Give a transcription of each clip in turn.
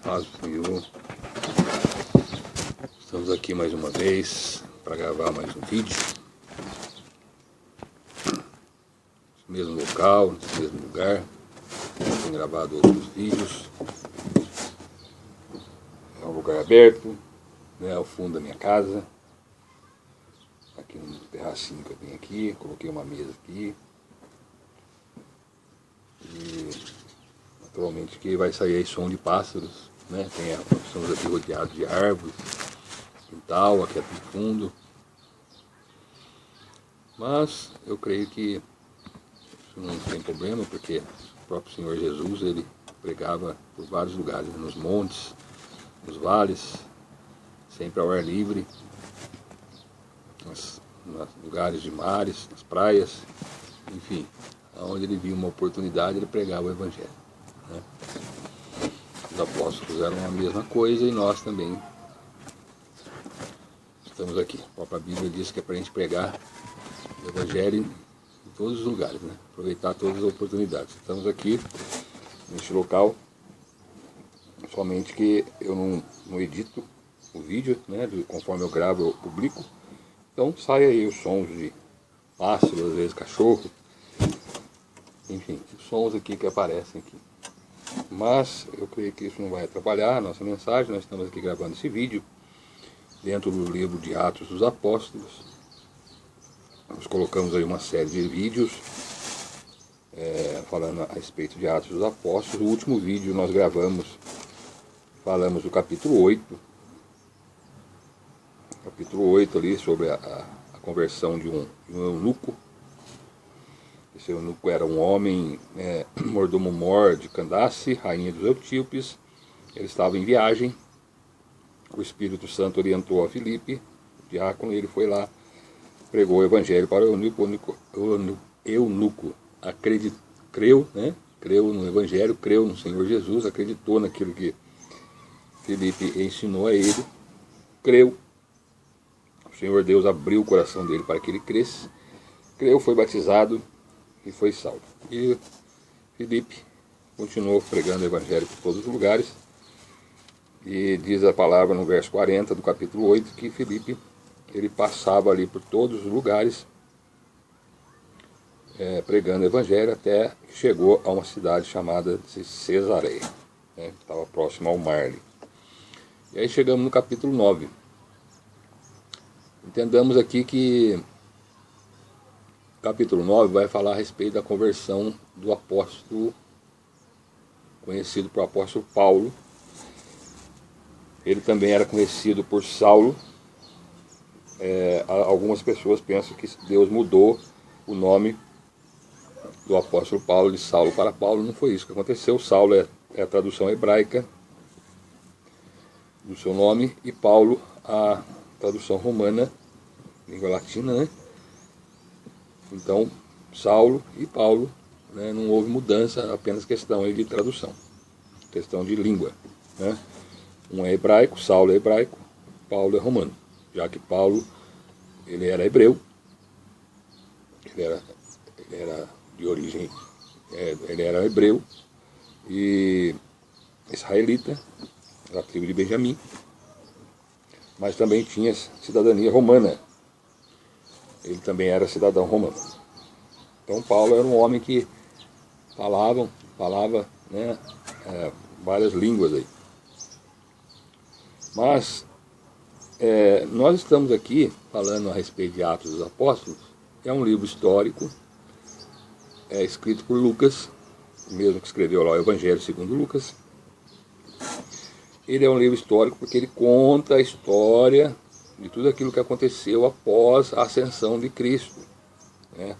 Paz do Senhor. Estamos aqui mais uma vez para gravar mais um vídeo. Nesse mesmo local, nesse mesmo lugar. Tenho gravado outros vídeos. É um lugar aberto, né, ao fundo da minha casa. Aqui no terracinho que eu tenho aqui, coloquei uma mesa aqui. E naturalmente que vai sair aí som de pássaros, né? Estamos aqui rodeados de árvores, quintal aqui no fundo. Mas eu creio que isso não tem problema, porque o próprio Senhor Jesus, ele pregava por vários lugares, nos montes, nos vales, sempre ao ar livre, nos lugares de mares, nas praias, enfim, onde ele via uma oportunidade, ele pregava o Evangelho, né? Os apóstolos fizeram a mesma coisa e nós também estamos aqui. A própria Bíblia diz que é para a gente pregar o Evangelho em todos os lugares, né? Aproveitar todas as oportunidades. Estamos aqui neste local, somente que eu não edito o vídeo, né? Conforme eu gravo eu publico, então sai aí os sons de pássaros, às vezes cachorro, enfim, os sons aqui que aparecem aqui. Mas eu creio que isso não vai atrapalhar a nossa mensagem. Nós estamos aqui gravando esse vídeo dentro do livro de Atos dos Apóstolos. Nós colocamos aí uma série de vídeos falando a respeito de Atos dos Apóstolos. O último vídeo nós falamos do capítulo 8. Capítulo 8 ali sobre a conversão de um eunuco. Esse eunuco era um homem, mordomo-mor de Candace, rainha dos Etíopes. Ele estava em viagem. O Espírito Santo orientou a Filipe, o diácono, e ele foi lá, pregou o Evangelho para o eunuco. Creu no Evangelho, creu no Senhor Jesus, acreditou naquilo que Filipe ensinou a ele, creu. O Senhor Deus abriu o coração dele para que ele cresça, creu, foi batizado e foi salvo. E Filipe continuou pregando o Evangelho por todos os lugares. E diz a palavra no verso 40 do capítulo 8 que Filipe, ele passava ali por todos os lugares, pregando o Evangelho, até que chegou a uma cidade chamada de Cesareia, que estava próximo ao mar ali. E aí chegamos no capítulo 9. Entendamos aqui que o capítulo 9 vai falar a respeito da conversão do apóstolo, conhecido por apóstolo Paulo. Ele também era conhecido por Saulo. Algumas pessoas pensam que Deus mudou o nome do apóstolo Paulo de Saulo para Paulo. Não foi isso que aconteceu. Saulo é a tradução hebraica do seu nome, e Paulo a tradução romana, língua latina, né? Então, Saulo e Paulo, né, não houve mudança, apenas questão aí de tradução, questão de língua, né? Um é hebraico, Saulo é hebraico, Paulo é romano, já que Paulo, ele era hebreu, ele era de origem, ele era hebreu e israelita, da tribo de Benjamim, mas também tinha cidadania romana. Ele também era cidadão romano. Então Paulo era um homem que falava, né, várias línguas aí. Mas nós estamos aqui falando a respeito de Atos dos Apóstolos. É um livro histórico, escrito por Lucas, o mesmo que escreveu lá o Evangelho segundo Lucas. Ele é um livro histórico porque ele conta a história de tudo aquilo que aconteceu após a ascensão de Cristo, né?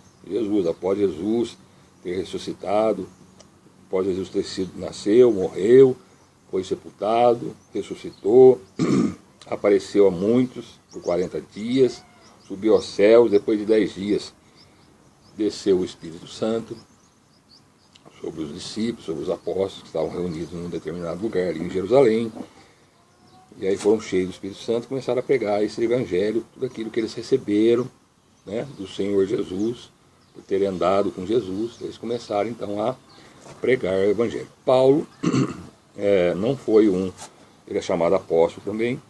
Após Jesus ter ressuscitado, após Jesus nasceu, morreu, foi sepultado, ressuscitou, apareceu a muitos por 40 dias, subiu aos céus, depois de 10 dias desceu o Espírito Santo sobre os discípulos, sobre os apóstolos que estavam reunidos num determinado lugar ali em Jerusalém. E aí foram cheios do Espírito Santo e começaram a pregar esse Evangelho, tudo aquilo que eles receberam, né, do Senhor Jesus, por terem andado com Jesus. Eles começaram então a pregar o Evangelho. Paulo não foi ele é chamado apóstolo também,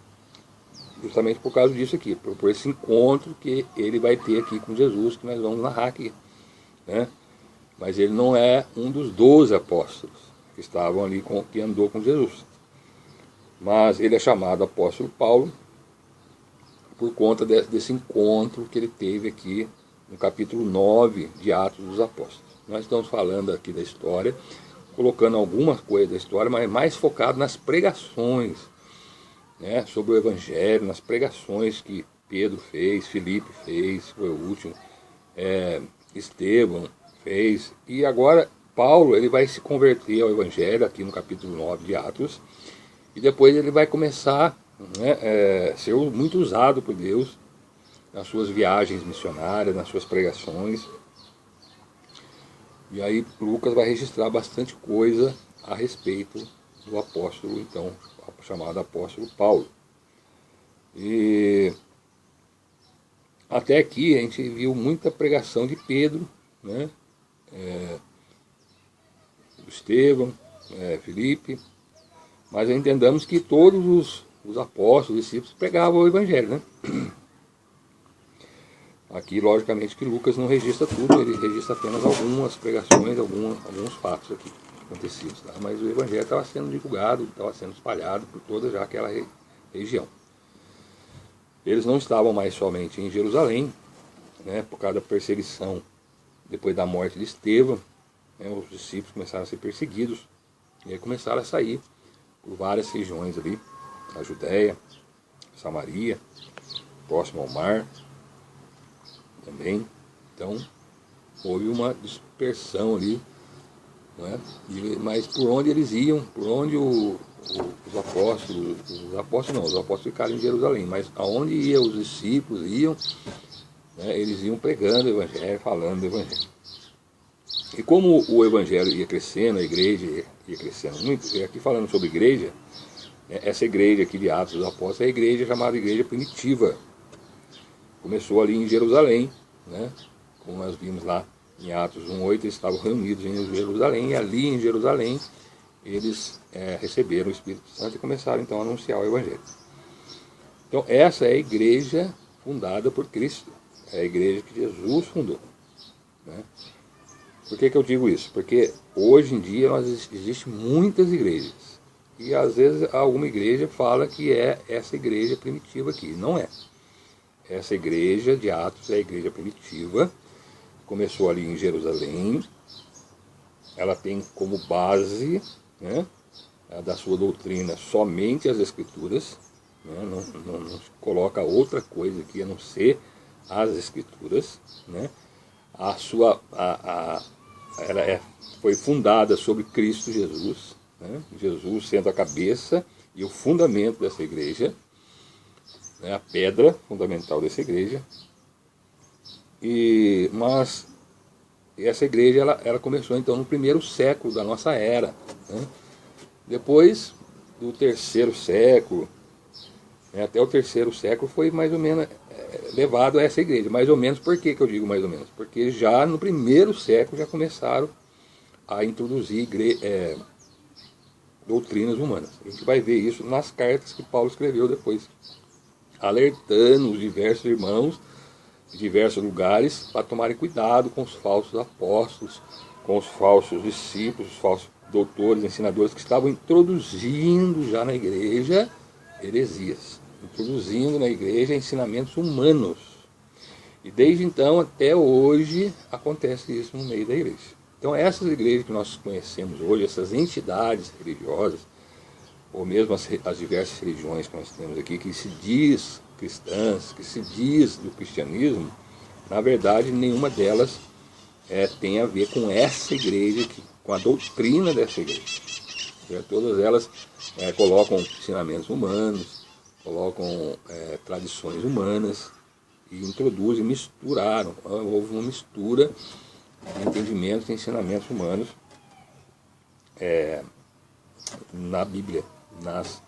justamente por causa disso aqui, por esse encontro que ele vai ter aqui com Jesus, que nós vamos narrar aqui, né? Mas ele não é um dos 12 apóstolos que estavam ali, que andou com Jesus. Mas ele é chamado apóstolo Paulo por conta desse encontro que ele teve aqui no capítulo 9 de Atos dos Apóstolos. Nós estamos falando aqui da história, colocando algumas coisas da história, mas mais focado nas pregações, né, sobre o Evangelho, nas pregações que Pedro fez, Filipe fez, foi o último, Estevão fez, e agora Paulo ele vai se converter ao Evangelho aqui no capítulo 9 de Atos, e depois ele vai começar, né, ser muito usado por Deus nas suas viagens missionárias, nas suas pregações. E aí Lucas vai registrar bastante coisa a respeito do apóstolo, então, chamado apóstolo Paulo. E até aqui a gente viu muita pregação de Pedro, né? Estevão, Filipe, mas entendamos que todos os apóstolos, os discípulos pregavam o Evangelho, né? Aqui, logicamente, que Lucas não registra tudo, ele registra apenas algumas pregações, alguns fatos aqui acontecidos, tá? Mas o Evangelho estava sendo divulgado, estava sendo espalhado por toda já aquela região. Eles não estavam mais somente em Jerusalém, né, por causa da perseguição depois da morte de Estevão, né, os discípulos começaram a ser perseguidos, e aí começaram a sair por várias regiões ali, a Judéia, Samaria, próximo ao mar, também. Então houve uma dispersão ali, né? Mas por onde eles iam, por onde os apóstolos ficaram em Jerusalém, mas aonde iam os discípulos iam, né, eles iam pregando o Evangelho, falando do Evangelho. E como o Evangelho ia crescendo, a igreja ia crescendo muito, e aqui falando sobre igreja, né, essa igreja aqui de Atos dos Apóstolos é a igreja chamada igreja primitiva. Começou ali em Jerusalém, né? Como nós vimos lá em Atos 1:8, eles estavam reunidos em Jerusalém, e ali em Jerusalém eles receberam o Espírito Santo e começaram então a anunciar o Evangelho. Então essa é a igreja fundada por Cristo, é a igreja que Jesus fundou, né? Por que eu digo isso? Porque hoje em dia existem muitas igrejas, e às vezes alguma igreja fala que é essa igreja primitiva aqui, não é. Essa igreja de Atos é a igreja primitiva, começou ali em Jerusalém, ela tem como base, né, da sua doutrina somente as Escrituras, né, não se coloca outra coisa aqui a não ser as Escrituras, né. Ela foi fundada sobre Cristo Jesus, né, Jesus sendo a cabeça e o fundamento dessa igreja, a pedra fundamental dessa igreja. Mas essa igreja ela começou então no primeiro século da nossa era, né? Depois do terceiro século, né, até o terceiro século foi mais ou menos levado a essa igreja. Mais ou menos, por que eu digo mais ou menos? Porque já no primeiro século já começaram a introduzir doutrinas humanas. A gente vai ver isso nas cartas que Paulo escreveu depois, alertando os diversos irmãos de diversos lugares para tomarem cuidado com os falsos apóstolos, com os falsos discípulos, os falsos doutores, ensinadores que estavam introduzindo já na igreja heresias, introduzindo na igreja ensinamentos humanos. E desde então até hoje acontece isso no meio da igreja. Então essas igrejas que nós conhecemos hoje, essas entidades religiosas, ou mesmo as diversas religiões que nós temos aqui, que se diz cristãs, que se diz do cristianismo, na verdade nenhuma delas tem a ver com essa igreja, com a doutrina dessa igreja. Todas elas colocam ensinamentos humanos, colocam tradições humanas e introduzem, misturaram. Houve uma mistura de entendimentos e ensinamentos humanos na Bíblia, nas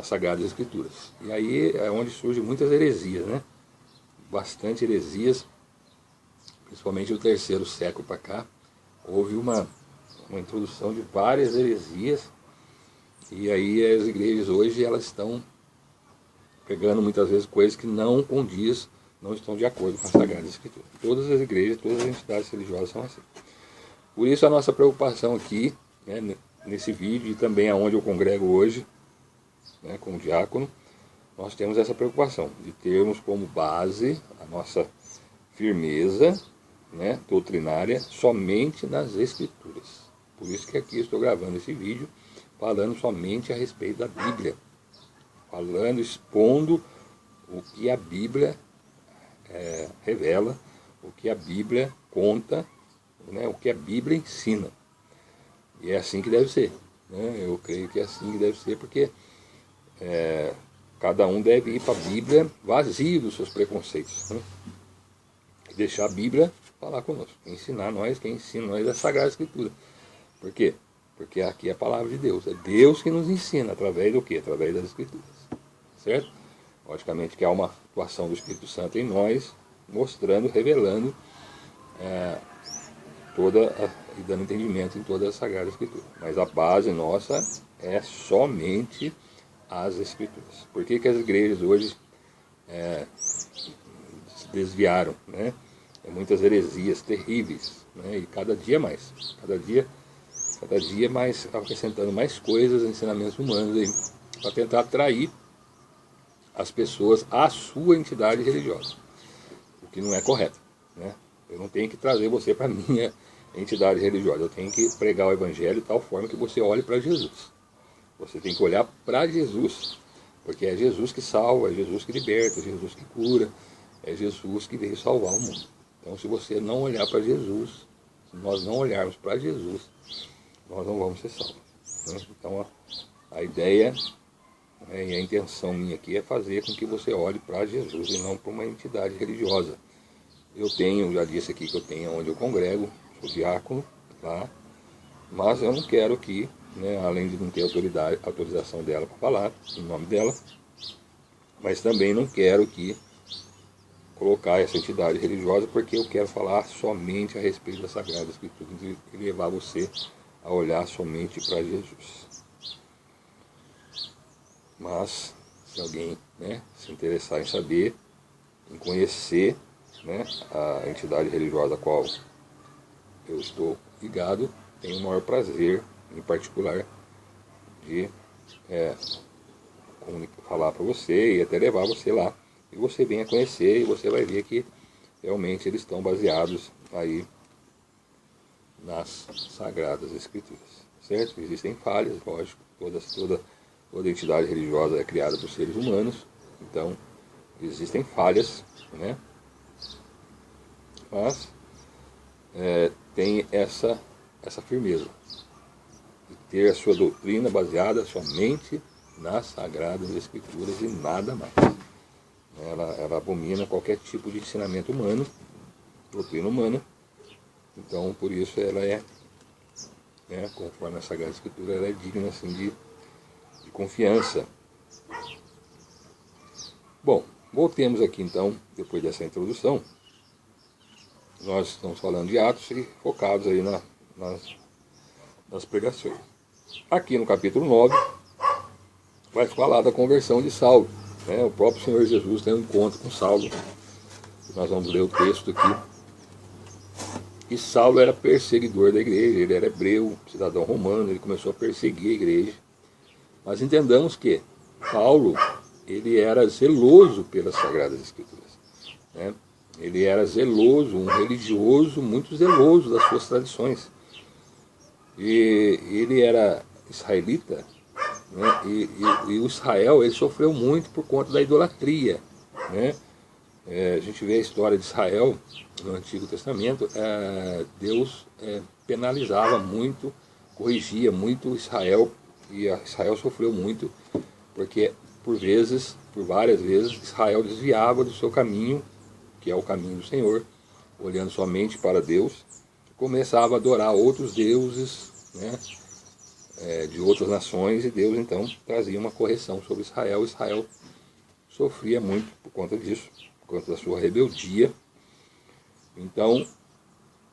Sagradas Escrituras. E aí é onde surgem muitas heresias, né? Bastante heresias, principalmente do terceiro século para cá. Houve uma uma introdução de várias heresias, e aí as igrejas hoje elas estão pegando muitas vezes coisas que não condiz, não estão de acordo com a Sagrada Escritura. Todas as igrejas, todas as entidades religiosas são assim. Por isso a nossa preocupação aqui, né, nesse vídeo, e também aonde eu congrego hoje, né, como diácono, nós temos essa preocupação de termos como base a nossa firmeza, né, doutrinária somente nas Escrituras. Por isso que aqui estou gravando esse vídeo falando somente a respeito da Bíblia, falando, expondo o que a Bíblia revela, o que a Bíblia conta, né, o que a Bíblia ensina. E é assim que deve ser, né? Eu creio que é assim que deve ser, porque cada um deve ir para a Bíblia vazio dos seus preconceitos, né? E deixar a Bíblia falar conosco, ensinar nós, quem ensina nós é a Sagrada Escritura. Por quê? Porque aqui é a palavra de Deus. É Deus que nos ensina, através do quê? Através das Escrituras. Certo? Logicamente que há uma atuação do Espírito Santo em nós, mostrando, revelando, e dando entendimento em toda a Sagrada Escritura. Mas a base nossa é somente as Escrituras. Por que as igrejas hoje se desviaram, né? Muitas heresias terríveis, né? E cada dia mais, cada dia mais, acrescentando mais coisas, ensinamentos humanos para tentar atrair as pessoas à sua entidade religiosa, o que não é correto, né? Eu não tenho que trazer você para a minha entidade religiosa, eu tenho que pregar o Evangelho de tal forma que você olhe para Jesus. Você tem que olhar para Jesus, porque é Jesus que salva, é Jesus que liberta, é Jesus que cura, é Jesus que veio salvar o mundo. Então, se você não olhar para Jesus, se nós não olharmos para Jesus, nós não vamos ser salvos, né? Então, a ideia, né, e a intenção minha aqui é fazer com que você olhe para Jesus e não para uma entidade religiosa. Eu já disse aqui que eu tenho onde eu congrego, sou diácono lá, mas eu não quero que, né, além de não ter autorização dela para falar, em nome dela, mas também não quero que colocar essa entidade religiosa, porque eu quero falar somente a respeito da Sagrada Escritura e levar você a olhar somente para Jesus. Mas, se alguém, né, se interessar em saber, em conhecer, né, a entidade religiosa a qual eu estou ligado, tenho o maior prazer, em particular, de falar para você e até levar você lá. E você venha conhecer e você vai ver que realmente eles estão baseados aí nas Sagradas Escrituras. Certo? Existem falhas, lógico. Toda entidade religiosa é criada por seres humanos. Então, existem falhas, né? Mas tem essa firmeza de ter a sua doutrina baseada somente nas Sagradas Escrituras e nada mais. Ela abomina qualquer tipo de ensinamento humano, doutrina humana. Então, por isso ela conforme a Sagrada Escritura, ela é digna assim, de confiança. Bom, voltemos aqui então, depois dessa introdução. Nós estamos falando de Atos e focados aí nas pregações. Aqui no capítulo 9, vai falar da conversão de Saulo. O próprio Senhor Jesus tem um encontro com Saulo. Nós vamos ler o texto aqui. E Saulo era perseguidor da igreja, ele era hebreu, cidadão romano, ele começou a perseguir a igreja. Mas entendamos que Paulo, ele era zeloso pelas Sagradas Escrituras, né? Ele era zeloso, um religioso muito zeloso das suas tradições. E ele era israelita, né? E o Israel, ele sofreu muito por conta da idolatria, né? A gente vê a história de Israel no Antigo Testamento. Deus penalizava muito, corrigia muito Israel, e Israel sofreu muito, porque por várias vezes, Israel desviava do seu caminho, que é o caminho do Senhor, olhando somente para Deus, começava a adorar outros deuses, né, de outras nações, e Deus então trazia uma correção sobre Israel. Israel sofria muito por conta disso, por conta da sua rebeldia. Então,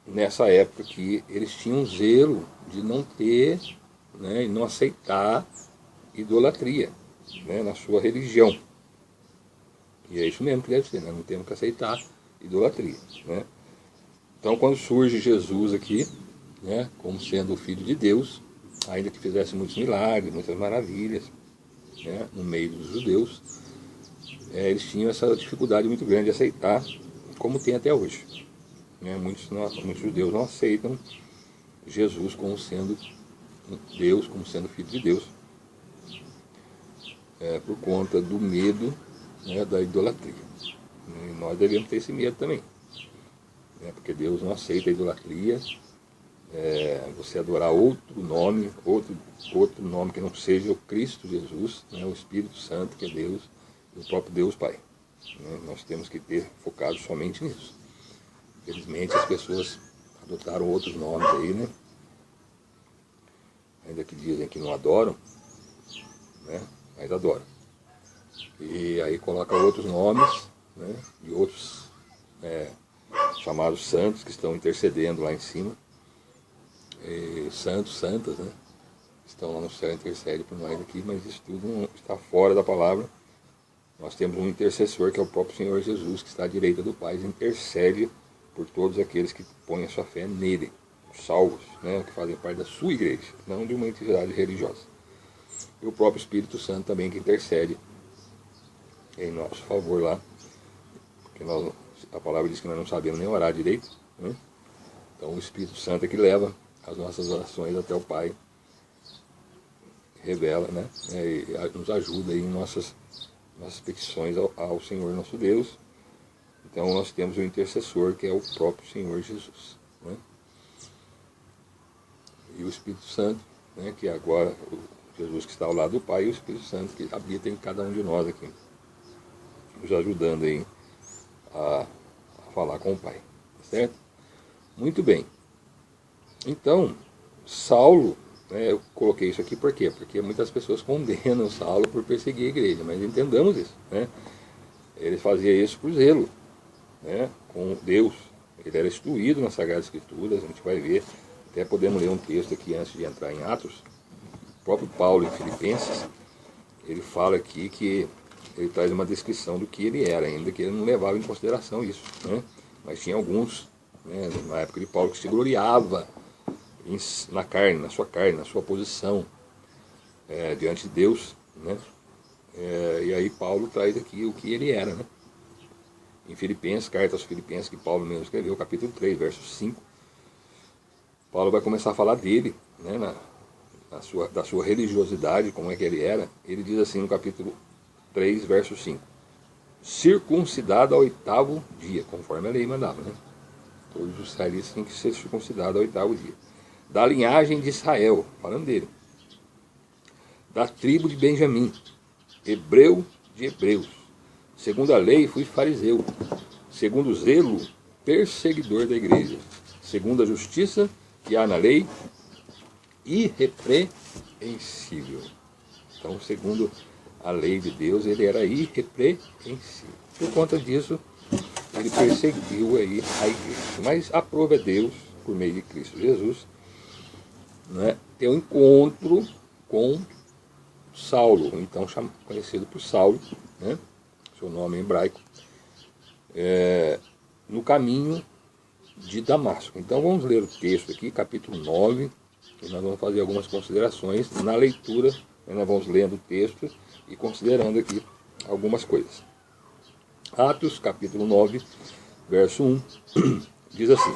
nessa época que eles tinham zelo de não ter, né, e não aceitar idolatria, né, na sua religião. E é isso mesmo que deve ser, né? Não temos que aceitar idolatria, né? Então, quando surge Jesus aqui, né, como sendo o Filho de Deus, ainda que fizesse muitos milagres, muitas maravilhas, né, no meio dos judeus, eles tinham essa dificuldade muito grande de aceitar, como tem até hoje, né? Muitos judeus não aceitam Jesus como sendo Deus, como sendo Filho de Deus, por conta do medo, né, da idolatria. E nós devemos ter esse medo também, né, porque Deus não aceita a idolatria. Você adorar outro nome que não seja o Cristo Jesus, né, o Espírito Santo, que é Deus, e o próprio Deus Pai, né? Nós temos que ter focado somente nisso. Infelizmente as pessoas adotaram outros nomes aí, né? Ainda que dizem que não adoram, né? Mas adoram. E aí coloca outros nomes, né? De outros chamados santos que estão intercedendo lá em cima. Santos, santas, né? Estão lá no céu, intercede por nós aqui, mas isso tudo não está fora da palavra. Nós temos um intercessor, que é o próprio Senhor Jesus, que está à direita do Pai, e intercede por todos aqueles que põem a sua fé nele, os salvos, né? Que fazem parte da sua igreja, não de uma entidade religiosa. E o próprio Espírito Santo também, que intercede em nosso favor lá, porque a palavra diz que nós não sabemos nem orar direito, né? Então o Espírito Santo é que leva as nossas orações até o Pai, revela, né? E nos ajuda aí em nossas petições ao Senhor nosso Deus. Então nós temos o intercessor, que é o próprio Senhor Jesus, né? E o Espírito Santo, né, que agora o Jesus que está ao lado do Pai, e o Espírito Santo que habita em cada um de nós aqui, nos ajudando aí a falar com o Pai, certo? Muito bem. Então, Saulo, né, eu coloquei isso aqui por quê? Porque muitas pessoas condenam Saulo por perseguir a igreja, mas entendamos isso, né? Ele fazia isso por zelo, né, com Deus. Ele era instruído nas Sagradas Escrituras, a gente vai ver, até podemos ler um texto aqui antes de entrar em Atos. O próprio Paulo, em Filipenses, ele fala aqui que ele traz uma descrição do que ele era, ainda que ele não levava em consideração isso, né? Mas tinha alguns, né, na época de Paulo, que se gloriava na carne, na sua posição diante de Deus, né? E aí Paulo traz aqui o que ele era, né? Em Filipenses, carta aos Filipenses, que Paulo mesmo escreveu, capítulo 3, verso 5, Paulo vai começar a falar dele, né, da sua religiosidade, como é que ele era. Ele diz assim no capítulo 3, verso 5, circuncidado ao 8º dia, conforme a lei mandava, né? Todos os israelitas têm que ser circuncidados ao 8º dia. Da linhagem de Israel, falando dele, da tribo de Benjamim, hebreu de hebreus, segundo a lei fui fariseu, segundo o zelo, perseguidor da igreja, segundo a justiça que há na lei, irrepreensível. Então, segundo a lei de Deus, ele era irrepreensível. Por conta disso, ele perseguiu aí a igreja. Mas aprova a Deus, por meio de Cristo Jesus, né, ter um encontro com Saulo, então conhecido por Saulo, né, seu nome em hebraico, no caminho de Damasco. Então vamos ler o texto aqui, capítulo 9, e nós vamos fazer algumas considerações na leitura, né, nós vamos lendo o texto e considerando aqui algumas coisas. Atos, capítulo 9, verso 1, diz assim: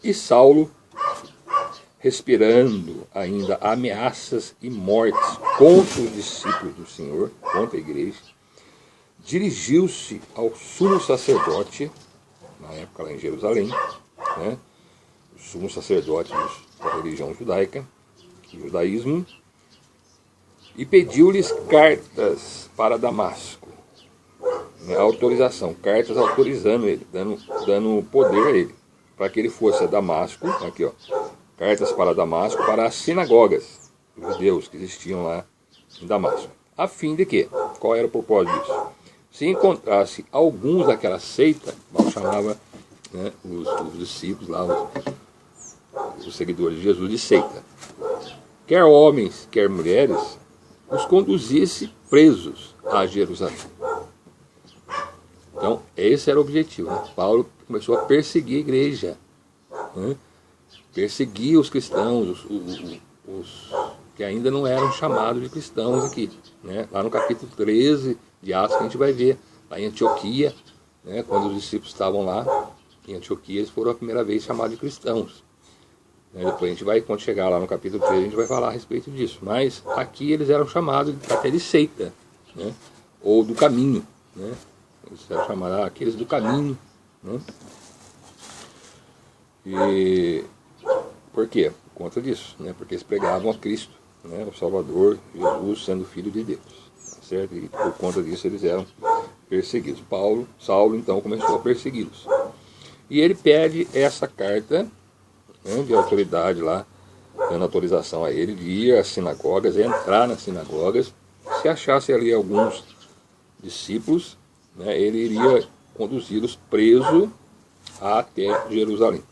E Saulo, respirando ainda ameaças e mortes contra os discípulos do Senhor, contra a igreja, dirigiu-se ao sumo sacerdote, na época lá em Jerusalém, né, o sumo sacerdote da religião judaica, do judaísmo, e pediu-lhes cartas para Damasco, né, autorização, cartas autorizando ele, dando poder a ele, para que ele fosse a Damasco, aqui ó, cartas para Damasco, para as sinagogas dos judeus que existiam lá em Damasco, a fim de que, qual era o propósito disso? Se encontrasse alguns daquela seita, mal chamava, né, os discípulos lá, os seguidores de Jesus, de seita. Quer homens, quer mulheres, os conduzisse presos a Jerusalém. Então, esse era o objetivo, né? Paulo começou a perseguir a igreja, né? Perseguir os cristãos, os que ainda não eram chamados de cristãos aqui, né? Lá no capítulo 13 de Atos, que a gente vai ver, lá em Antioquia, né? Quando os discípulos estavam lá em Antioquia, eles foram a primeira vez chamados de cristãos. Depois a gente vai, quando chegar lá no capítulo 13, a gente vai falar a respeito disso. Mas aqui eles eram chamados até de seita, né? Ou do caminho, né? Eles eram chamados aqueles do caminho, né? E por quê? Por conta disso, né? Porque eles pregavam a Cristo, né? O Salvador, Jesus, sendo Filho de Deus, certo? E por conta disso eles eram perseguidos. Saulo então começou a persegui-los. E ele pede essa carta, né, de autoridade lá, dando autorização a ele de ir às sinagogas, entrar nas sinagogas. Se achasse ali alguns discípulos, né, ele iria conduzi-los preso até Jerusalém.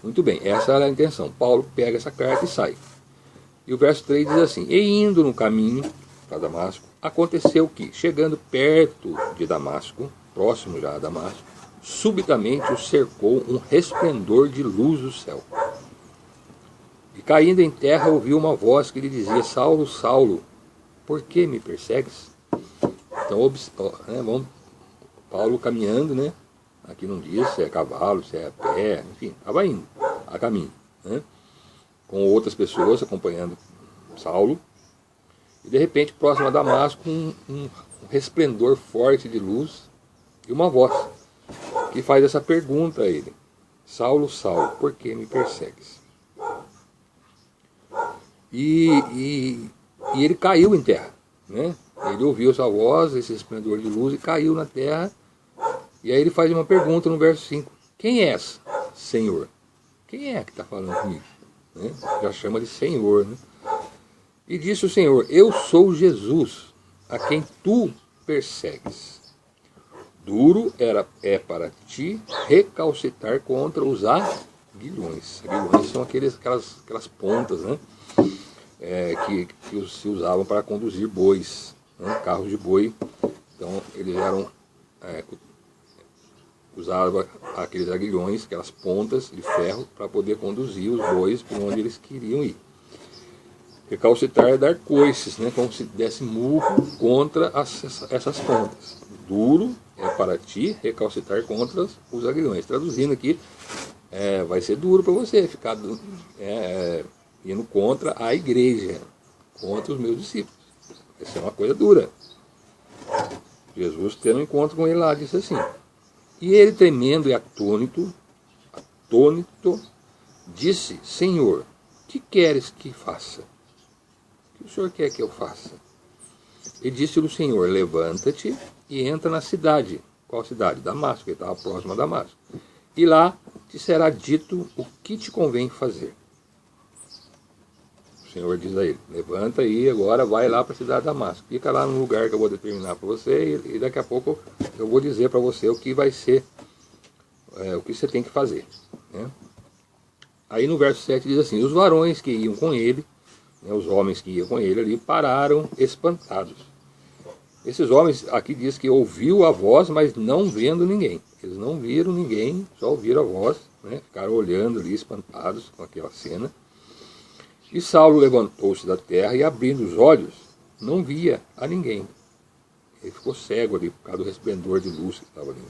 Muito bem, essa era a intenção. Paulo pega essa carta e sai. E o verso 3 diz assim: e indo no caminho para Damasco, aconteceu que, chegando perto de Damasco, próximo já a Damasco, subitamente o cercou um resplendor de luz do céu. E caindo em terra, ouviu uma voz que lhe dizia: Saulo, Saulo, por que me persegues? Então, vamos, Paulo caminhando, né? Aqui não diz se é cavalo, se é a pé, enfim, estava indo a caminho, né? Com outras pessoas acompanhando Saulo. E de repente, próximo a Damasco, um resplendor forte de luz e uma voz que faz essa pergunta a ele: Saulo, Saulo, por que me persegues? E ele caiu em terra, né? Ele ouviu essa voz, esse resplendor de luz, e caiu na terra. E aí ele faz uma pergunta no verso 5: quem és, Senhor? Quem é que está falando comigo? Né? Já chama de Senhor, né? E disse o Senhor: eu sou Jesus, a quem tu persegues. Duro é para ti recalcitar contra os aguilhões. Aguilhões são aquelas pontas, né? Que se usavam para conduzir bois, né? Carros de boi. Então eles usavam aqueles aguilhões, aquelas pontas de ferro, para poder conduzir os bois por onde eles queriam ir. Recalcitar é dar coices, né? Como se desse murro contra essas pontas. Duro é para ti recalcitar contra os aguilhões. Traduzindo aqui, vai ser duro para você ficar indo contra a igreja, contra os meus discípulos. Vai ser uma coisa dura. Jesus, tendo um encontro com ele lá, disse assim: e ele, tremendo e atônito, disse: Senhor, que queres que faça? O que o Senhor quer que eu faça? E disse-lhe o Senhor: levanta-te e entra na cidade. Qual cidade? Damasco, que estava próximo a Damasco. E lá te será dito o que te convém fazer. O Senhor diz a ele: levanta e agora vai lá para a cidade de Damasco. Fica lá no lugar que eu vou determinar para você, e daqui a pouco eu vou dizer para você o que vai ser, o que você tem que fazer, né? Aí no verso 7 diz assim: os varões que iam com ele, né, os homens que iam com ele ali, pararam espantados. Esses homens, aqui diz que ouviu a voz, mas não vendo ninguém. Eles não viram ninguém, só ouviram a voz, né? Ficaram olhando ali, espantados com aquela cena. E Saulo levantou-se da terra e, abrindo os olhos, não via a ninguém. Ele ficou cego ali por causa do resplendor de luz que estava ali.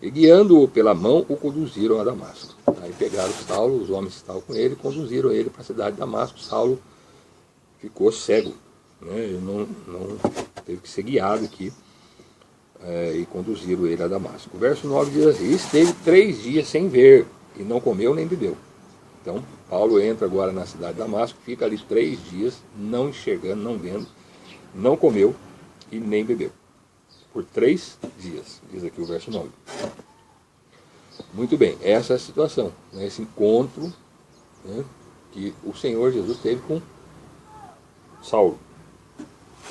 E, guiando-o pela mão, o conduziram a Damasco. Aí pegaram Saulo, os homens que estavam com ele, conduziram ele para a cidade de Damasco. Saulo ficou cego, né? Ele não teve que ser guiado aqui, e conduziram ele a Damasco. O verso 9 diz assim: esteve 3 dias sem ver, e não comeu nem bebeu. Então Paulo entra agora na cidade de Damasco, fica ali 3 dias, não enxergando, não vendo, não comeu e nem bebeu. Por 3 dias, diz aqui o verso 9. Muito bem, essa é a situação, né? Esse encontro, né, que o Senhor Jesus teve com Saulo.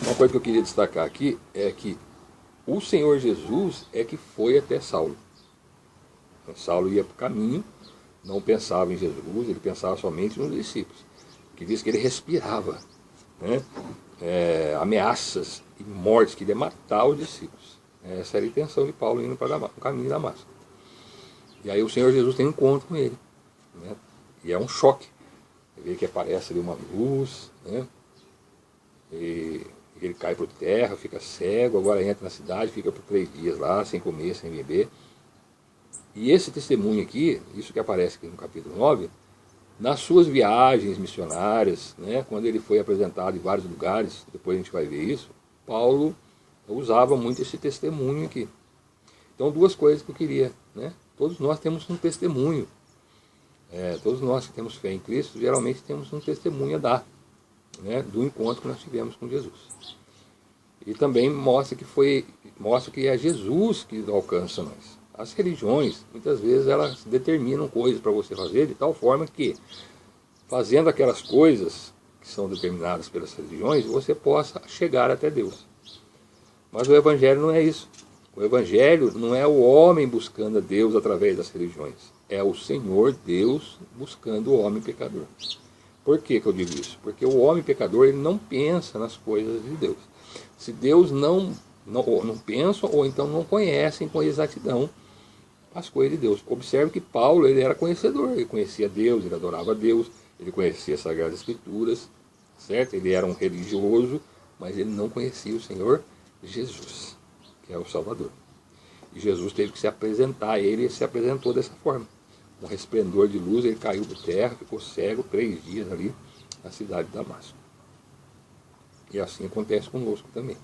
Uma coisa que eu queria destacar aqui é que o Senhor Jesus é que foi até Saulo. Saulo ia para o caminho, não pensava em Jesus, ele pensava somente nos discípulos, que diz que ele respirava, né, ameaças e mortes, que ele ia matar os discípulos. Essa era a intenção de Paulo indo para o caminho de Damasco. E aí o Senhor Jesus tem um encontro com ele, né, e é um choque. Ele vê que aparece ali uma luz, né, e ele cai por terra, fica cego, agora entra na cidade, fica por 3 dias lá, sem comer, sem beber. E esse testemunho aqui, isso que aparece aqui no capítulo 9, nas suas viagens missionárias, né, quando ele foi apresentado em vários lugares, depois a gente vai ver isso, Paulo usava muito esse testemunho aqui. Então, 2 coisas que eu queria, né? Todos nós temos um testemunho. Todos nós que temos fé em Cristo, geralmente temos um testemunho a dar, né, do encontro que nós tivemos com Jesus. E também mostra que é Jesus que alcança nós. As religiões, muitas vezes, elas determinam coisas para você fazer de tal forma que, fazendo aquelas coisas que são determinadas pelas religiões, você possa chegar até Deus. Mas o Evangelho não é isso. O Evangelho não é o homem buscando a Deus através das religiões. É o Senhor Deus buscando o homem pecador. Por que eu digo isso? Porque o homem pecador, ele não pensa nas coisas de Deus. Se Deus não pensa, ou então não conhecem com exatidão as coisas de Deus. Observe que Paulo, ele era conhecedor, ele conhecia Deus, ele adorava a Deus, ele conhecia as Sagradas Escrituras, certo? Ele era um religioso, mas ele não conhecia o Senhor Jesus, que é o Salvador. E Jesus teve que se apresentar a ele, e se apresentou dessa forma. Um resplendor de luz, ele caiu por terra, ficou cego 3 dias ali na cidade de Damasco. E assim acontece conosco também.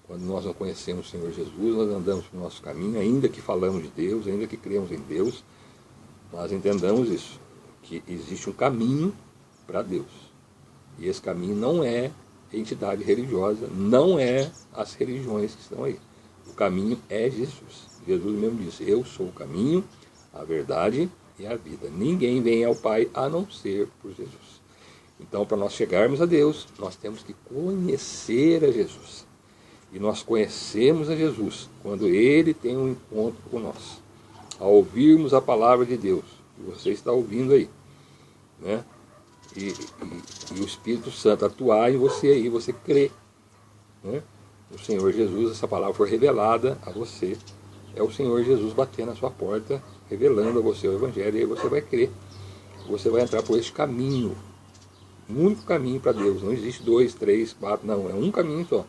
Quando nós não conhecemos o Senhor Jesus, nós andamos no nosso caminho, ainda que falamos de Deus, ainda que cremos em Deus, nós entendamos isso, que existe um caminho para Deus. E esse caminho não é entidade religiosa, não é as religiões que estão aí. O caminho é Jesus. Jesus mesmo disse: eu sou o caminho, a verdade e a vida. Ninguém vem ao Pai a não ser por Jesus. Então, para nós chegarmos a Deus, nós temos que conhecer a Jesus. E nós conhecemos a Jesus quando Ele tem um encontro com nós. Ao ouvirmos a palavra de Deus, que você está ouvindo aí, né? E o Espírito Santo atuar em você aí, você crê, né? O Senhor Jesus, essa palavra foi revelada a você. É o Senhor Jesus batendo na sua porta, revelando a você o Evangelho, e aí você vai crer. Você vai entrar por esse caminho. Um único caminho para Deus. Não existe 2, 3, 4, não. É um caminho só.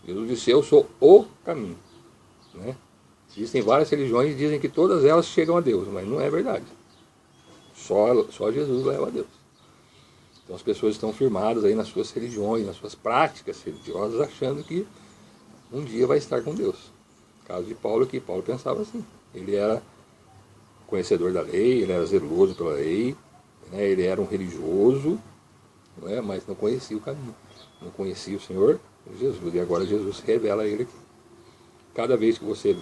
Jesus disse: eu sou o caminho, né? Existem várias religiões que dizem que todas elas chegam a Deus, mas não é verdade. Só Jesus leva a Deus. Então as pessoas estão firmadas aí nas suas religiões, nas suas práticas religiosas, achando que um dia vai estar com Deus. No caso de Paulo aqui, Paulo pensava assim. Ele era conhecedor da lei, ele era zeloso pela lei, né? Ele era um religioso, né? Mas não conhecia o caminho, não conhecia o Senhor Jesus. E agora Jesus revela a ele aqui. Cada vez que você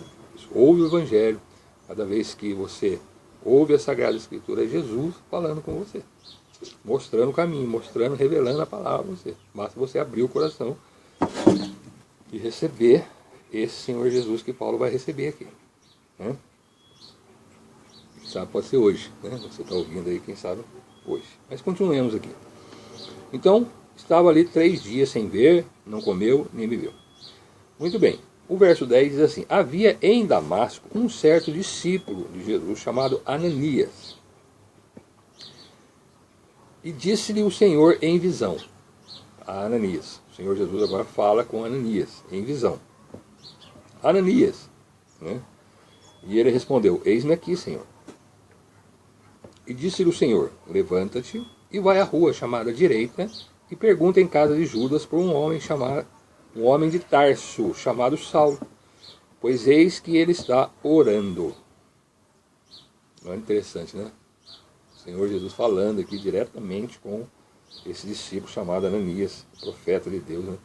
ouve o Evangelho, cada vez que você ouve a Sagrada Escritura, é Jesus falando com você, mostrando o caminho, mostrando, revelando a palavra a você. Basta você abrir o coração e receber esse Senhor Jesus que Paulo vai receber aqui, né? Quem sabe pode ser hoje, né? Você está ouvindo aí, quem sabe hoje. Mas continuemos aqui. Então, estava ali 3 dias sem ver, não comeu nem bebeu. Muito bem. O verso 10 diz assim: havia em Damasco um certo discípulo de Jesus chamado Ananias. E disse-lhe o Senhor em visão a Ananias. O Senhor Jesus agora fala com Ananias em visão. Ananias, né? E ele respondeu: eis-me aqui, Senhor. E disse-lhe o Senhor: levanta-te e vai à rua chamada direita e pergunta em casa de Judas por um homem de Tarso, chamado Saulo, pois eis que ele está orando. Não é interessante, né? O Senhor Jesus falando aqui diretamente com esse discípulo chamado Ananias, profeta de Deus, né?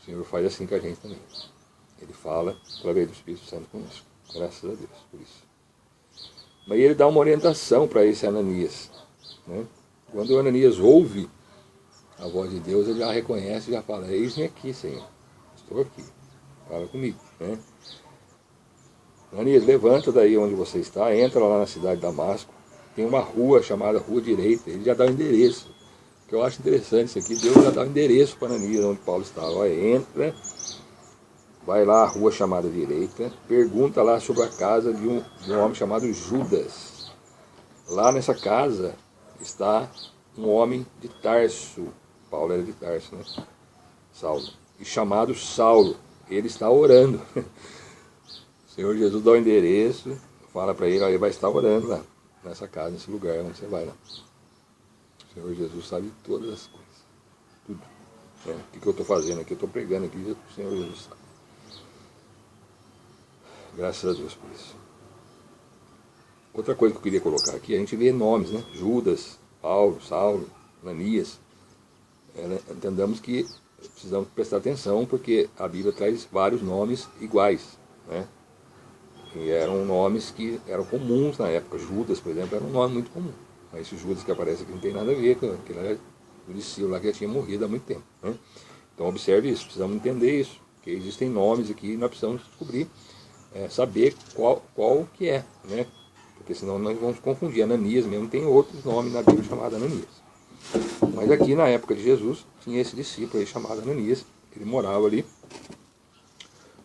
O Senhor faz assim com a gente também. Ele fala através do Espírito Santo conosco. Graças a Deus por isso. Mas ele dá uma orientação para esse Ananias, né? Quando o Ananias ouve a voz de Deus, ele já reconhece e já fala: eis-me aqui, Senhor. Estou aqui. Fala comigo, Ananias, levanta daí onde você está, entra lá na cidade de Damasco, tem uma rua chamada Rua Direita. Ele já dá o endereço. O que eu acho interessante isso aqui, Deus já dá o endereço para Ananias, onde Paulo estava. Olha, entra, vai lá à rua chamada Direita, pergunta lá sobre a casa de um homem chamado Judas. Lá nessa casa está um homem de Tarso. Paulo era de Tarso, né? Saulo. E chamado Saulo. Ele está orando. O Senhor Jesus dá o endereço, fala para ele, ó, ele vai estar orando lá, nessa casa, nesse lugar onde você vai lá. O Senhor Jesus sabe todas as coisas. Tudo. O que eu estou fazendo aqui? Eu estou pregando aqui, o Senhor Jesus sabe. Graças a Deus por isso. Outra coisa que eu queria colocar aqui, a gente vê nomes, né? Judas, Paulo, Saulo, Ananias. Entendamos que precisamos prestar atenção, porque a Bíblia traz vários nomes iguais, né? E eram nomes que eram comuns na época. Judas, por exemplo, era um nome muito comum. Mas esse Judas que aparece aqui não tem nada a ver com aquele era o discípulo lá que já tinha morrido há muito tempo, né? Então observe isso, precisamos entender isso, que existem nomes aqui e nós precisamos descobrir, saber qual que é, né? Porque senão nós vamos confundir. Ananias mesmo tem outros nomes na Bíblia chamados Ananias. Mas aqui na época de Jesus tinha esse discípulo aí chamado Ananias. Ele morava ali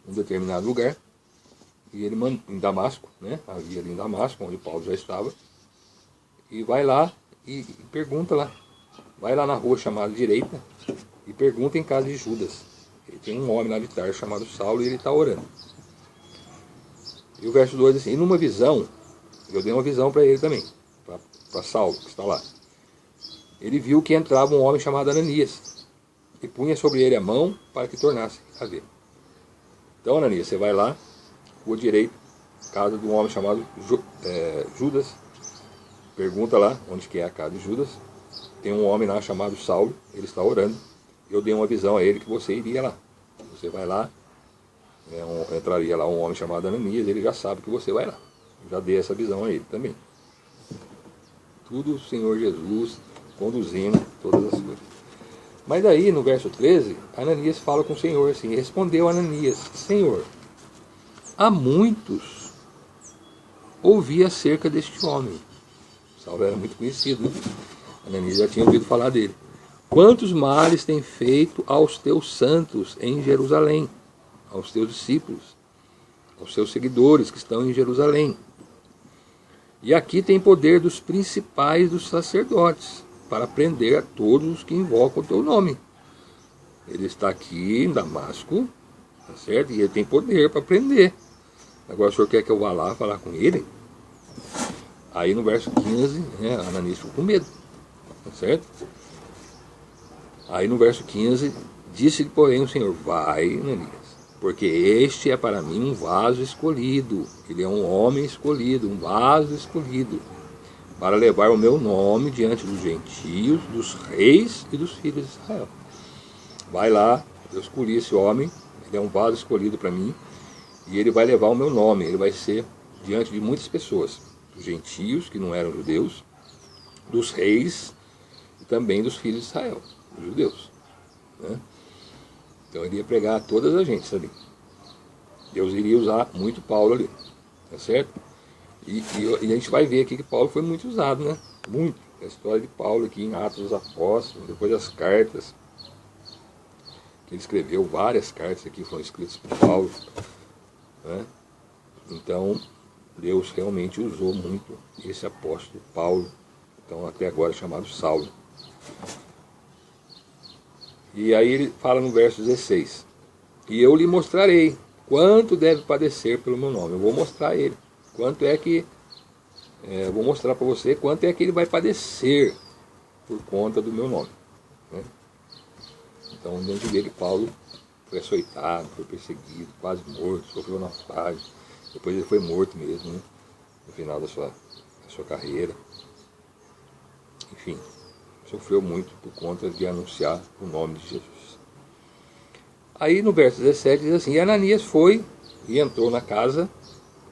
em um determinado lugar. E ele em Damasco, né? Havia ali em Damasco, onde Paulo já estava. E vai lá e pergunta lá. Vai lá na rua chamada Direita e pergunta em casa de Judas. Ele tem um homem lá de Tarso chamado Saulo e ele está orando. E o verso 2 diz assim, e numa visão, eu dei uma visão para ele também, para Saulo, que está lá. Ele viu que entrava um homem chamado Ananias e punha sobre ele a mão para que tornasse a ver. Então, Ananias, você vai lá, rua Direita, casa de um homem chamado Judas, pergunta lá onde que é a casa de Judas, tem um homem lá chamado Saulo, ele está orando, eu dei uma visão a ele que você iria lá. Você vai lá, entraria lá um homem chamado Ananias, ele já sabe que você vai lá. Eu já dei essa visão a ele também. Tudo o Senhor Jesus conduzindo todas as coisas. Mas daí, no verso 13, Ananias fala com o Senhor assim, respondeu Ananias, Senhor, há muitos ouvi acerca deste homem. Saulo era muito conhecido, né? Ananias já tinha ouvido falar dele. Quantos males tem feito aos teus santos em Jerusalém, aos teus discípulos, aos seus seguidores que estão em Jerusalém. E aqui tem poder dos principais dos sacerdotes, para prender a todos os que invocam o teu nome. Ele está aqui em Damasco, tá certo? E ele tem poder para prender. Agora o senhor quer que eu vá lá falar com ele? Aí no verso 15, Ananias ficou com medo, tá certo? Aí no verso 15, disse-lhe porém o Senhor, vai, Ananias, porque este é para mim um vaso escolhido. Ele é um homem escolhido, um vaso escolhido, para levar o meu nome diante dos gentios, dos reis e dos filhos de Israel. Vai lá, eu escolhi esse homem, ele é um vaso escolhido para mim, e ele vai levar o meu nome, ele vai ser diante de muitas pessoas, dos gentios, que não eram judeus, dos reis e também dos filhos de Israel, dos judeus, né? Então ele ia pregar a todas as gentes ali. Deus iria usar muito Paulo ali, tá certo? E a gente vai ver aqui que Paulo foi muito usado, né? Muito. A história de Paulo aqui em Atos dos Apóstolos, depois as cartas, que ele escreveu, várias cartas aqui foram escritas por Paulo, né? Então, Deus realmente usou muito esse apóstolo Paulo, então até agora chamado Saulo. E aí ele fala no verso 16, e eu lhe mostrarei quanto deve padecer pelo meu nome. Eu vou mostrar a ele quanto é que, eu vou mostrar para você quanto é que ele vai padecer por conta do meu nome, né? Então a gente vê que Paulo foi açoitado, foi perseguido, quase morto, sofreu naufrágio, depois ele foi morto mesmo, né? No final da sua carreira. Enfim, sofreu muito por conta de anunciar o nome de Jesus. Aí no verso 17 diz assim, e Ananias foi e entrou na casa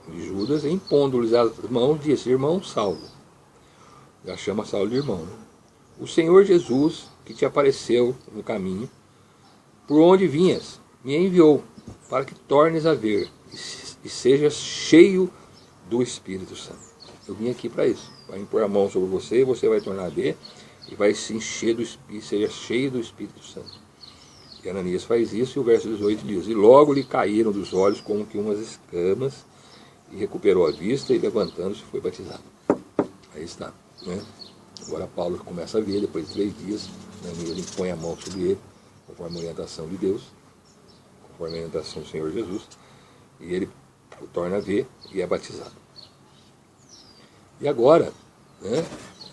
de Judas, e impondo-lhes as mãos, disse, irmão Saulo, já chama Saulo de irmão, né? O Senhor Jesus, que te apareceu no caminho, por onde vinhas, me enviou, para que tornes a ver, e sejas cheio do Espírito Santo. Eu vim aqui para isso, para impor a mão sobre você, e você vai tornar a ver, e vai se encher do Espírito, seja cheio do Espírito Santo. E Ananias faz isso, e o verso 18 diz: e logo lhe caíram dos olhos como que umas escamas, e recuperou a vista, e levantando-se foi batizado. Aí está, né? Agora Paulo começa a ver, depois de 3 dias, Ananias põe a mão sobre ele, conforme a orientação de Deus, conforme a orientação do Senhor Jesus, e ele o torna a ver e é batizado. E agora, né,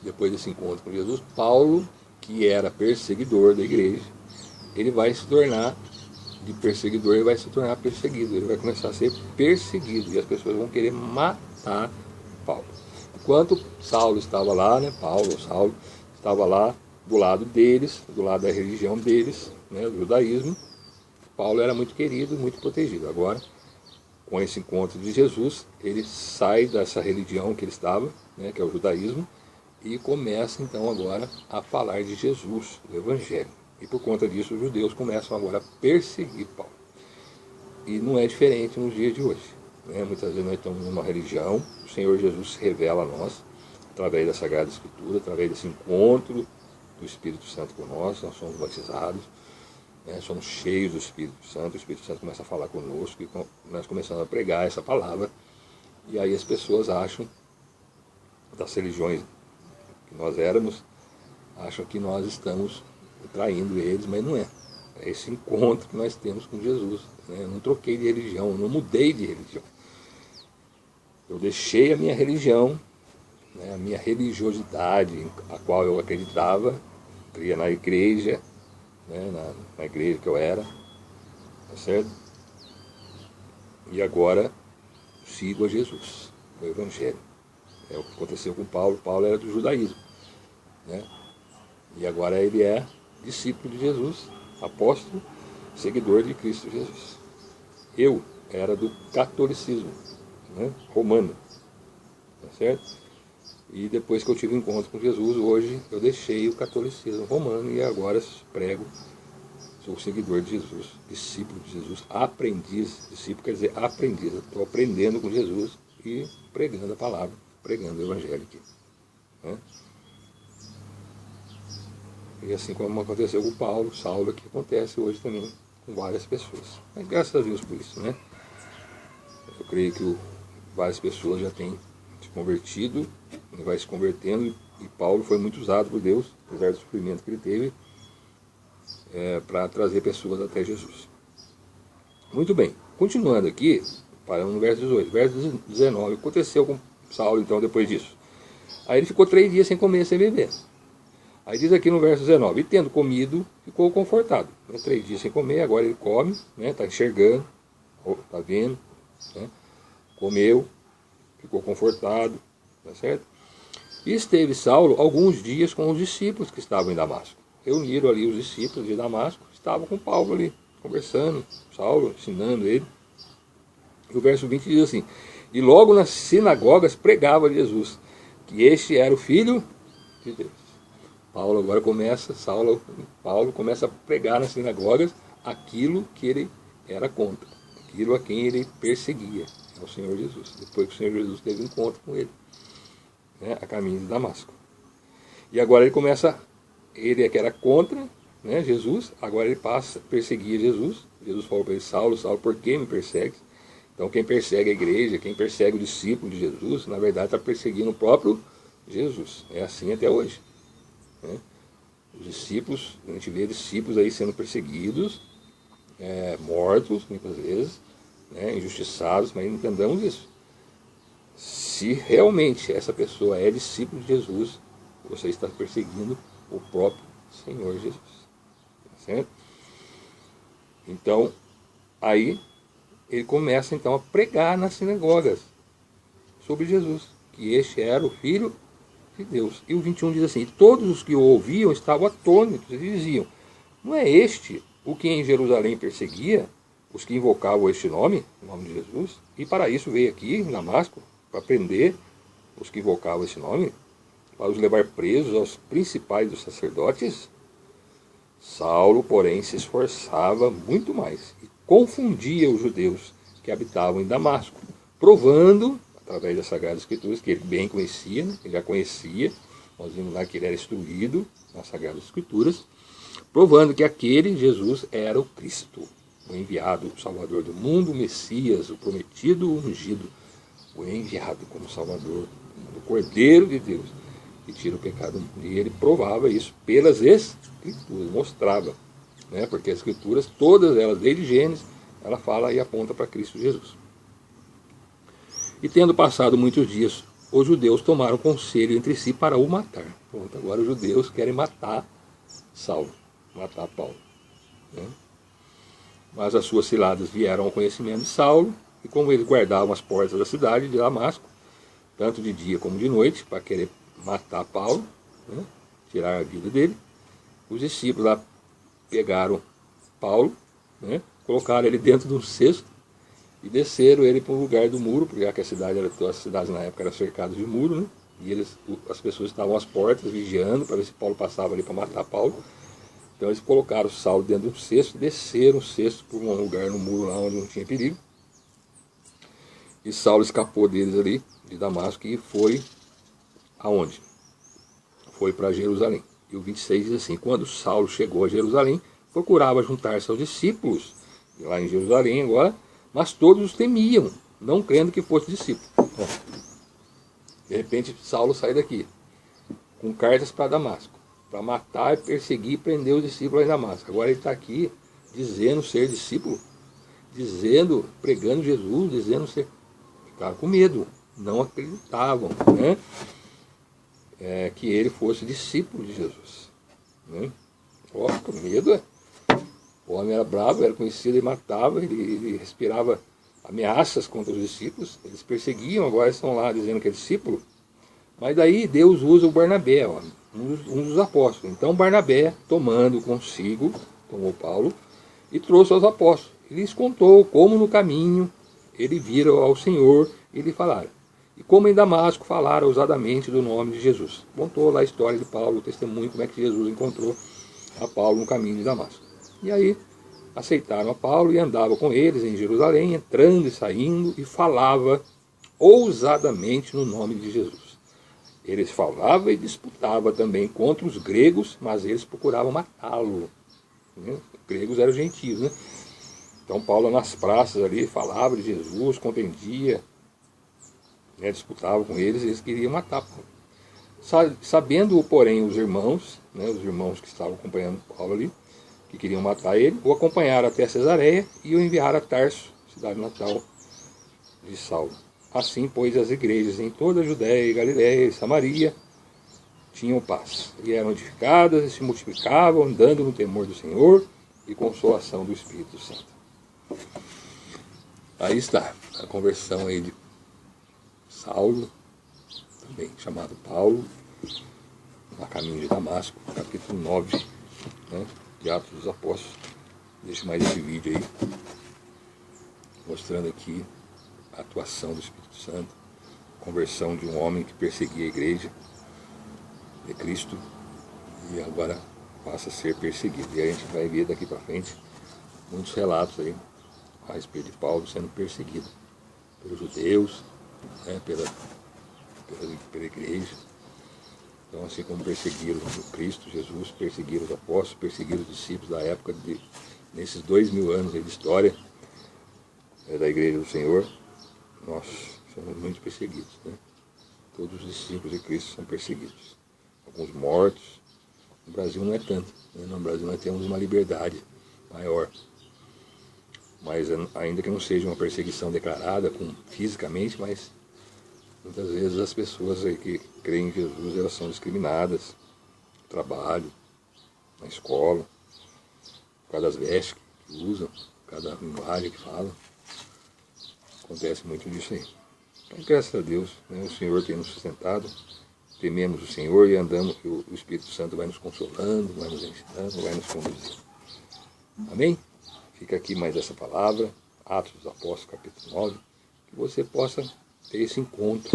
depois desse encontro com Jesus, Paulo, que era perseguidor da igreja, ele vai se tornar, de perseguidor, ele vai se tornar perseguido, ele vai começar a ser perseguido, e as pessoas vão querer matar Paulo. Enquanto Saulo estava lá, né, Saulo estava lá do lado deles, do lado da religião deles, né, do judaísmo, Paulo era muito querido, muito protegido. Agora, com esse encontro de Jesus, ele sai dessa religião que ele estava, né, que é o judaísmo, e começa então agora a falar de Jesus, do Evangelho. E por conta disso os judeus começam agora a perseguir Paulo. E não é diferente nos dias de hoje, né? Muitas vezes nós estamos numa religião, o Senhor Jesus se revela a nós, através da Sagrada Escritura, através desse encontro do Espírito Santo com nós somos batizados, né, somos cheios do Espírito Santo, o Espírito Santo começa a falar conosco, e nós começamos a pregar essa palavra, e aí as pessoas acham, das religiões que nós éramos, acham que nós estamos traindo eles, mas não é. É esse encontro que nós temos com Jesus, né? Eu não troquei de religião, eu não mudei de religião. Eu deixei a minha religião, né, a minha religiosidade, a qual eu acreditava, cria na igreja, né, na igreja que eu era, tá certo? E agora sigo a Jesus, o Evangelho. É o que aconteceu com Paulo. Paulo era do judaísmo, né? E agora ele é discípulo de Jesus, apóstolo, seguidor de Cristo Jesus. Eu era do catolicismo, né, romano, tá certo? E depois que eu tive um encontro com Jesus, hoje eu deixei o catolicismo romano e agora prego, sou seguidor de Jesus, discípulo de Jesus, aprendiz, discípulo quer dizer aprendiz, estou aprendendo com Jesus e pregando a palavra, pregando o Evangelho aqui, né? E assim como aconteceu com Paulo, Saulo, que acontece hoje também com várias pessoas. Mas graças a Deus por isso, né? Eu creio que várias pessoas já têm se convertido, vai se convertendo, e Paulo foi muito usado por Deus, apesar do sofrimento que ele teve, para trazer pessoas até Jesus. Muito bem, continuando aqui, paramos no verso 18, verso 19, aconteceu com Saulo então depois disso. Aí ele ficou 3 dias sem comer, sem beber. Aí diz aqui no verso 19, e tendo comido, ficou confortado. 3 dias sem comer, agora ele come, está enxergando, está vendo, né? Comeu, ficou confortado, tá certo? E esteve Saulo alguns dias com os discípulos que estavam em Damasco. Reuniram ali os discípulos de Damasco, estavam com Paulo ali, conversando, Saulo ensinando ele. E o verso 20 diz assim, e logo nas sinagogas pregava Jesus, que este era o Filho de Deus. Paulo começa a pregar nas sinagogas aquilo que ele era contra, aquilo a quem ele perseguia, é o Senhor Jesus. Depois que o Senhor Jesus teve um encontro com ele, né, a caminho de Damasco. E agora ele que era contra, né, Jesus, agora ele passa a perseguir Jesus. Jesus falou para ele, Saulo, Saulo, por que me persegues? Então quem persegue a igreja, quem persegue o discípulo de Jesus, na verdade está perseguindo o próprio Jesus. É assim até hoje, né? Os discípulos, a gente vê discípulos aí sendo perseguidos, mortos muitas vezes, né, injustiçados, mas entendamos isso. Se realmente essa pessoa é discípulo de Jesus, você está perseguindo o próprio Senhor Jesus, certo? Então, aí ele começa então a pregar nas sinagogas sobre Jesus, que este era o Filho de Deus. E o 21 diz assim, todos os que o ouviam estavam atônitos e diziam, não é este o que em Jerusalém perseguia os que invocavam este nome, o nome de Jesus? E para isso veio aqui em Damasco, para prender os que invocavam esse nome, para os levar presos aos principais dos sacerdotes. Saulo, porém, se esforçava muito mais e confundia os judeus que habitavam em Damasco, provando, através das Sagradas Escrituras, que ele bem conhecia, né? Ele já conhecia, nós vimos lá que ele era instruído nas Sagradas Escrituras, provando que aquele Jesus era o Cristo, o enviado, o Salvador do mundo, o Messias, o prometido, o ungido, o enviado como Salvador, o Cordeiro de Deus, que tira o pecado do mundo. E ele provava isso pelas Escrituras, mostrava, né? Porque as Escrituras, todas elas, desde Gênesis, ela fala e aponta para Cristo Jesus. E tendo passado muitos dias, os judeus tomaram conselho entre si para o matar. Pronto, agora os judeus querem matar Saulo, matar Paulo, né? Mas as suas ciladas vieram ao conhecimento de Saulo, e como eles guardavam as portas da cidade de Damasco, tanto de dia como de noite, para querer matar Paulo, né? Tirar a vida dele, os discípulos lá pegaram Paulo, né? Colocaram ele dentro de um cesto e desceram ele para um lugar do muro, porque já que a cidade era, todas as cidades na época eram cercadas de muro, né? E as pessoas estavam às portas vigiando para ver se Paulo passava ali para matar Paulo. Então eles colocaram Saulo dentro de um cesto, desceram o cesto por um lugar no muro lá onde não tinha perigo. E Saulo escapou deles ali, de Damasco, e foi aonde? Foi para Jerusalém. E o 26 diz assim: quando Saulo chegou a Jerusalém, procurava juntar-se aos discípulos, lá em Jerusalém agora, mas todos os temiam, não crendo que fosse discípulo. De repente Saulo sai daqui, com cartas para Damasco, para matar, perseguir e prender os discípulos em Damasco. Agora ele está aqui dizendo ser discípulo, dizendo, pregando Jesus, dizendo ser... Ficaram com medo, não acreditavam, né? Que ele fosse discípulo de Jesus, né? Ó, com medo, O homem era bravo, era conhecido, ele matava, ele respirava ameaças contra os discípulos, eles perseguiam, agora estão lá dizendo que é discípulo. Mas daí Deus usa o Barnabé, um dos apóstolos. Então Barnabé, tomando consigo, tomou Paulo, e trouxe aos apóstolos. Ele lhes contou como no caminho ele vira ao Senhor e lhe falaram. E como em Damasco falaram ousadamente do nome de Jesus. Contou lá a história de Paulo, o testemunho, como é que Jesus encontrou a Paulo no caminho de Damasco. E aí aceitaram a Paulo e andava com eles em Jerusalém, entrando e saindo, e falava ousadamente no nome de Jesus. Eles falavam e disputavam também contra os gregos, mas eles procuravam matá-lo. Os gregos eram gentios, né? Então Paulo nas praças ali falava de Jesus, compreendia, né, disputava com eles, eles queriam matar Paulo. Sabendo, porém, os irmãos, né, os irmãos que estavam acompanhando Paulo ali, que queriam matar ele, o acompanharam até Cesareia e o enviaram a Tarso, cidade natal de Saulo. Assim, pois, as igrejas em toda a Judéia, Galiléia e Samaria tinham paz, e eram edificadas e se multiplicavam, andando no temor do Senhor e consolação do Espírito Santo. Aí está a conversão aí de Saulo, também chamado Paulo, a caminho de Damasco, capítulo 9, né, de Atos dos Apóstolos. Deixa mais esse vídeo aí, mostrando aqui a atuação do Espírito Santo, a conversão de um homem que perseguia a igreja de Cristo e agora passa a ser perseguido. E a gente vai ver daqui para frente muitos relatos aí a respeito de Paulo sendo perseguido pelos judeus, né, pela igreja. Então, assim como perseguiram o Cristo Jesus, perseguiram os apóstolos, perseguiram os discípulos da época, nesses 2000 anos de história da igreja do Senhor, nós somos muito perseguidos, né? Todos os discípulos de Cristo são perseguidos. Alguns mortos. No Brasil não é tanto, né? No Brasil nós temos uma liberdade maior. Mas ainda que não seja uma perseguição declarada fisicamente, mas muitas vezes as pessoas aí que creem em Jesus, elas são discriminadas no trabalho, na escola, por causa das vestes que usam, por causa da linguagem que falam. Acontece muito disso aí. Então, graças a Deus, né, o Senhor tem nos sustentado, tememos o Senhor e andamos, que o Espírito Santo vai nos consolando, vai nos ensinando, vai nos conduzindo. Amém? Fica aqui mais essa palavra, Atos dos Apóstolos, capítulo 9, que você possa ter esse encontro,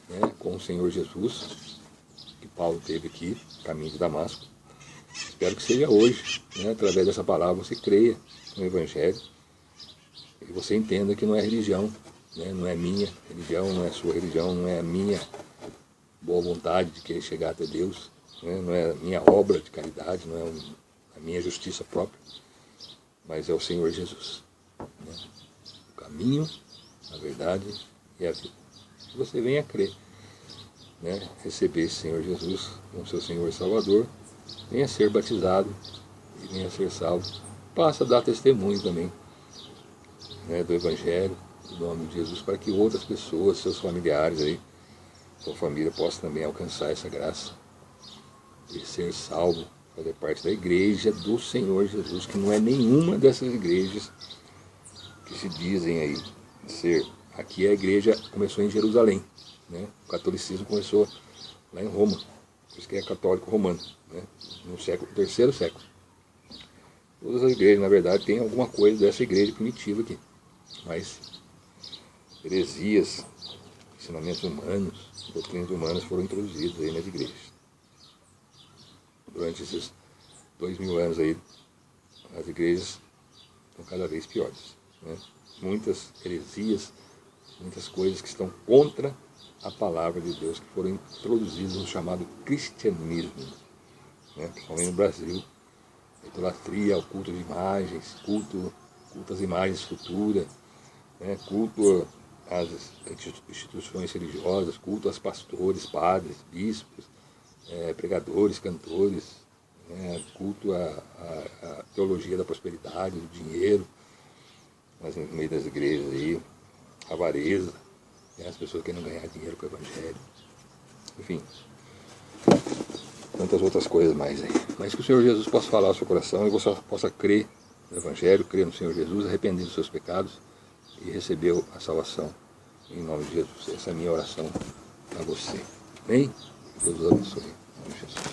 né, com o Senhor Jesus, que Paulo teve aqui, caminho de Damasco. Espero que seja hoje, né, através dessa palavra, você creia no Evangelho, e você entenda que não é religião, né? Não é minha religião, não é sua religião, não é a minha boa vontade de querer chegar até Deus, né? Não é a minha obra de caridade, não é a minha justiça própria, mas é o Senhor Jesus, né? O caminho, a verdade e a vida. Que você venha crer, né? Receber esse Senhor Jesus como seu Senhor e Salvador, venha ser batizado e venha ser salvo. Passa a dar testemunho também, né, do Evangelho, do nome de Jesus, para que outras pessoas, seus familiares aí, sua família possa também alcançar essa graça de ser salvo, fazer parte da igreja do Senhor Jesus, que não é nenhuma dessas igrejas que se dizem aí ser. Aqui a igreja começou em Jerusalém, né? O catolicismo começou lá em Roma, por isso que é católico romano, né? No terceiro século. Todas as igrejas, na verdade, têm alguma coisa dessa igreja primitiva aqui, mas heresias, ensinamentos humanos, doutrinas humanas foram introduzidos aí nas igrejas. Durante esses 2000 anos aí, as igrejas estão cada vez piores, né? Muitas heresias, muitas coisas que estão contra a palavra de Deus, que foram introduzidas no chamado cristianismo, né? Principalmente no Brasil. Idolatria, o culto de imagens, culto às imagens futuras, né? Culto às instituições religiosas, culto aos pastores, padres, bispos, pregadores, cantores, né? Culto à teologia da prosperidade, do dinheiro, mas no meio das igrejas aí, avareza, né? As pessoas querendo ganhar dinheiro com o Evangelho, enfim, tantas outras coisas mais aí. Mas que o Senhor Jesus possa falar ao seu coração e você possa crer no Evangelho, crer no Senhor Jesus, arrepender dos seus pecados e receber a salvação em nome de Jesus. Essa é a minha oração a você. Amém? Deus os abençoe. Em nome de Jesus.